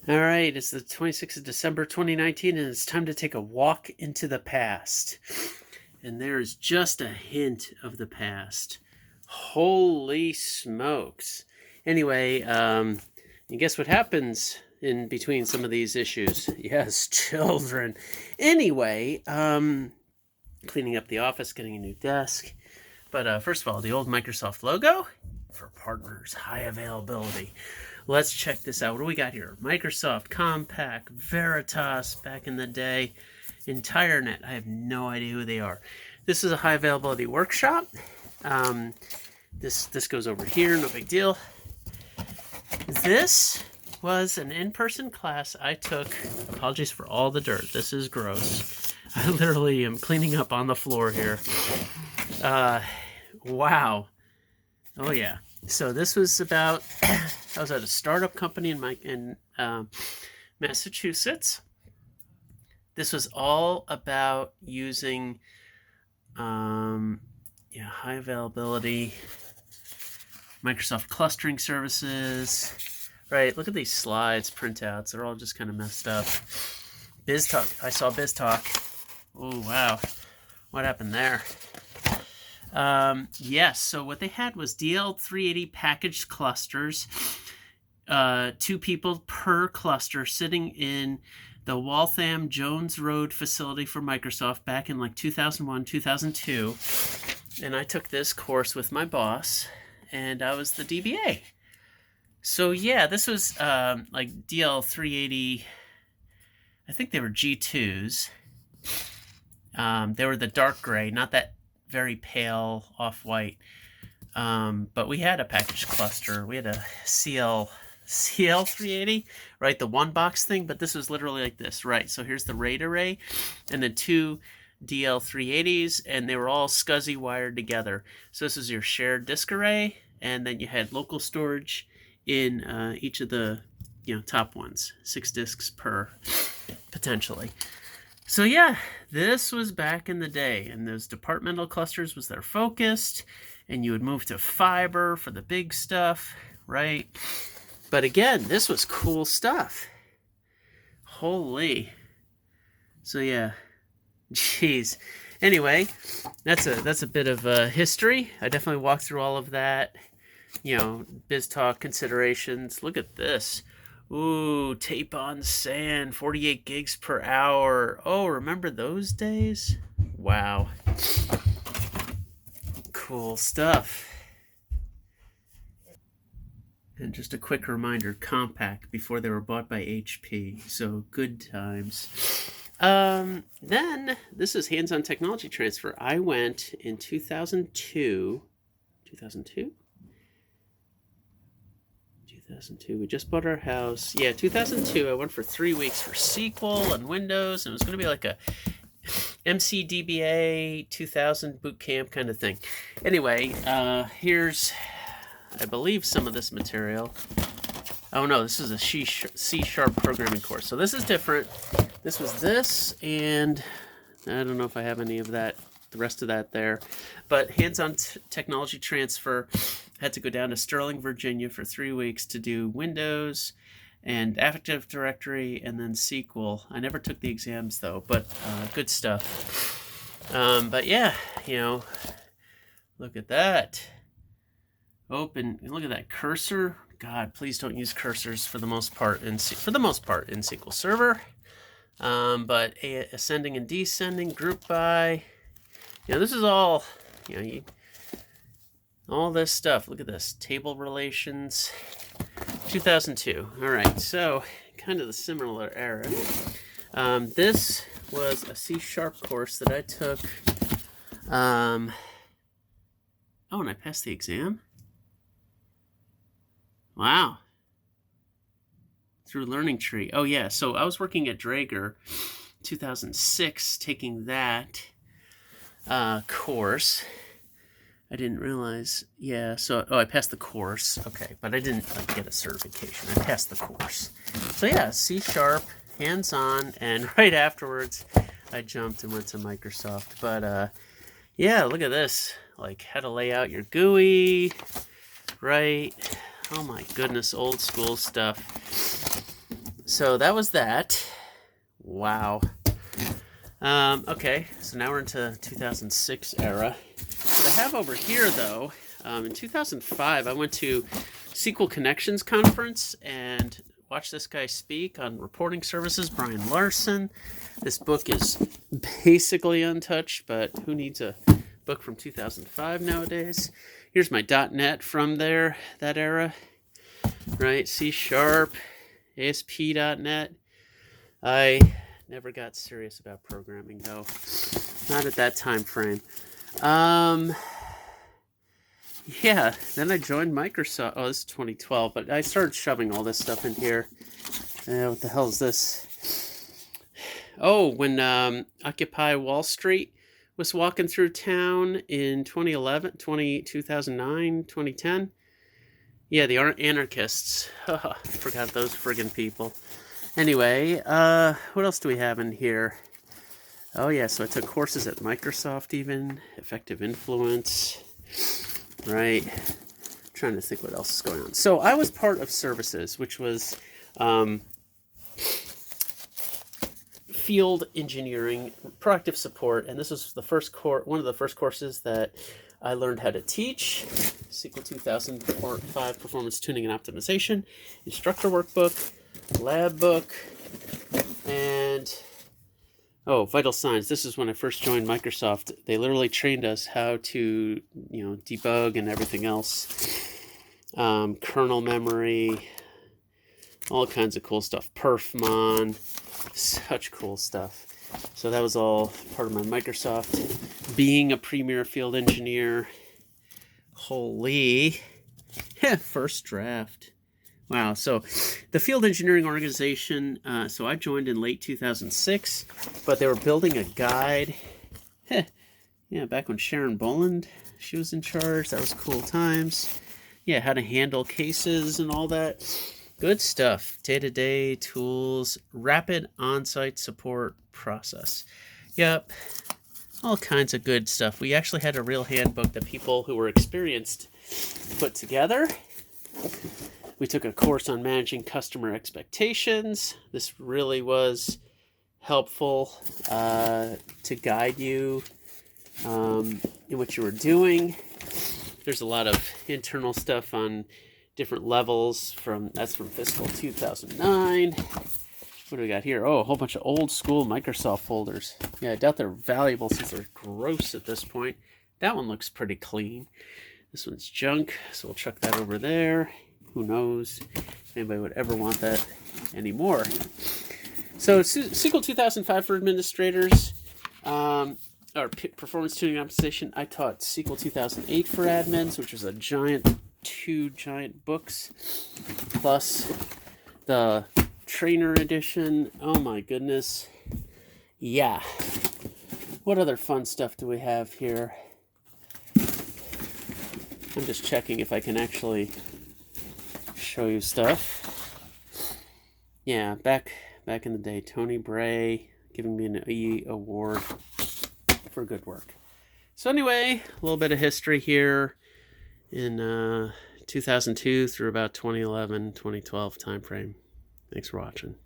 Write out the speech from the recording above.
All right, it's the 26th of December 2019, and it's time to take a walk into the past. And there is just a hint of the past. Holy smokes. Anyway, you guess what happens in between some of these issues? Yes, children. Anyway, cleaning up the office, getting a new desk. But first of all, the old Microsoft logo for partners, high availability. Let's check this out. What do we got here? Microsoft, Compaq, Veritas back in the day, EntireNet. I have no idea who they are. This is a high availability workshop. This goes over here, no big deal. This was an in-person class I took. Apologies for all the dirt. This is gross. I literally am cleaning up on the floor here. Wow. Oh yeah. So this was about, I was at a startup company in Massachusetts. This was all about using high availability Microsoft clustering services. Right, look at these slides, printouts. They're all just kind of messed up. BizTalk. I saw BizTalk. Oh, wow. What happened there? Yes, so what they had was DL380 packaged clusters, 2 people per cluster sitting in the Waltham Jones Road facility for Microsoft back in like 2001, 2002. And I took this course with my boss, and I was the DBA. So yeah, this was like DL380, I think they were G2s. They were the dark gray, not that very pale off-white. But we had a packaged cluster. We had a CL380, right? The one box thing, but this was literally like this, right? So here's the RAID array and then 2 DL380s, and they were all SCSI wired together. So this is your shared disk array, and then you had local storage in each of the top ones, 6 disks per, potentially. So yeah, this was back in the day, and those departmental clusters was their focused, and you would move to fiber for the big stuff, right? But again, this was cool stuff. Holy. So yeah, jeez. Anyway, that's a bit of history. I definitely walked through all of that. BizTalk considerations. Look at this. Ooh, tape on SAN, 48 gigs per hour. Oh, remember those days? Wow. Cool stuff. And just a quick reminder, Compaq, before they were bought by HP. So good times. Then, this is hands-on technology transfer. I went in 2002. 2002? 2002. We just bought our house. Yeah, 2002. I went for 3 weeks for SQL and Windows, and it was going to be like a MCDBA 2000 boot camp kind of thing. Anyway, here's, I believe, some of this material. Oh no, this is a C# programming course. So this is different. This was this, and I don't know if I have any of that, the rest of that there. But hands-on technology transfer. Had to go down to Sterling, Virginia for 3 weeks to do Windows and Active Directory and then SQL. I never took the exams though, but good stuff. But yeah, look at that. Open, look at that cursor. God, please don't use cursors for the most part in SQL Server. But ascending and descending, group by. This is all, all this stuff. Look at this. Table relations. 2002. All right. So kind of the similar era. This was a C# course that I took. Oh, and I passed the exam? Wow. Through Learning Tree. Oh, yeah. So I was working at Draeger 2006 taking that course. I didn't realize. Yeah, so, I passed the course. Okay, but I didn't get a certification. I passed the course. So yeah, C#, hands-on, and right afterwards, I jumped and went to Microsoft. But yeah, look at this. Like, how to lay out your GUI, right? Oh my goodness, old school stuff. So that was that. Wow. Okay, so now we're into 2006 era. What I have over here, though, in 2005, I went to SQL Connections Conference and watched this guy speak on reporting services, Brian Larson. This book is basically untouched, but who needs a book from 2005 nowadays? Here's my .NET from there, that era, right? C#, ASP.NET. I never got serious about programming, though. Not at that time frame. Yeah, then I joined Microsoft. Oh, this is 2012, but I started shoving all this stuff in here. What the hell is this? Oh, when Occupy Wall Street was walking through town in 2011, 2009, 2010. Yeah, the anarchists. Forgot those friggin' people. Anyway, what else do we have in here? Oh, yeah, so I took courses at Microsoft even. Effective Influence. Right. I'm trying to think what else is going on. So I was part of services, which was field engineering, proactive support, and this was the first one of the first courses that I learned how to teach. SQL 2005 Performance Tuning and Optimization, Instructor Workbook, Lab Book, and Vital Signs. This is when I first joined Microsoft. They literally trained us how to, debug and everything else. Kernel memory, all kinds of cool stuff. Perfmon, such cool stuff. So that was all part of my Microsoft being a premier field engineer. Holy, first draft. Wow, so the field engineering organization, so I joined in late 2006, but they were building a guide. Yeah, back when Sharon Boland, she was in charge. That was cool times. Yeah, how to handle cases and all that. Good stuff. Day-to-day tools, rapid on-site support process. Yep, all kinds of good stuff. We actually had a real handbook that people who were experienced put together. We took a course on managing customer expectations. This really was helpful to guide you in what you were doing. There's a lot of internal stuff on different levels. That's from fiscal 2009. What do we got here? Oh, a whole bunch of old school Microsoft folders. Yeah, I doubt they're valuable since they're gross at this point. That one looks pretty clean. This one's junk, so we'll chuck that over there. Who knows if anybody would ever want that anymore. So SQL 2005 for administrators, or performance tuning optimization. I taught SQL 2008 for admins, which was two giant books, plus the trainer edition. Oh my goodness. Yeah. What other fun stuff do we have here? I'm just checking if I can actually show you stuff. Yeah, back in the day, Tony Bray giving me an E award for good work. So anyway, a little bit of history here in 2002 through about 2011, 2012 time frame. Thanks for watching.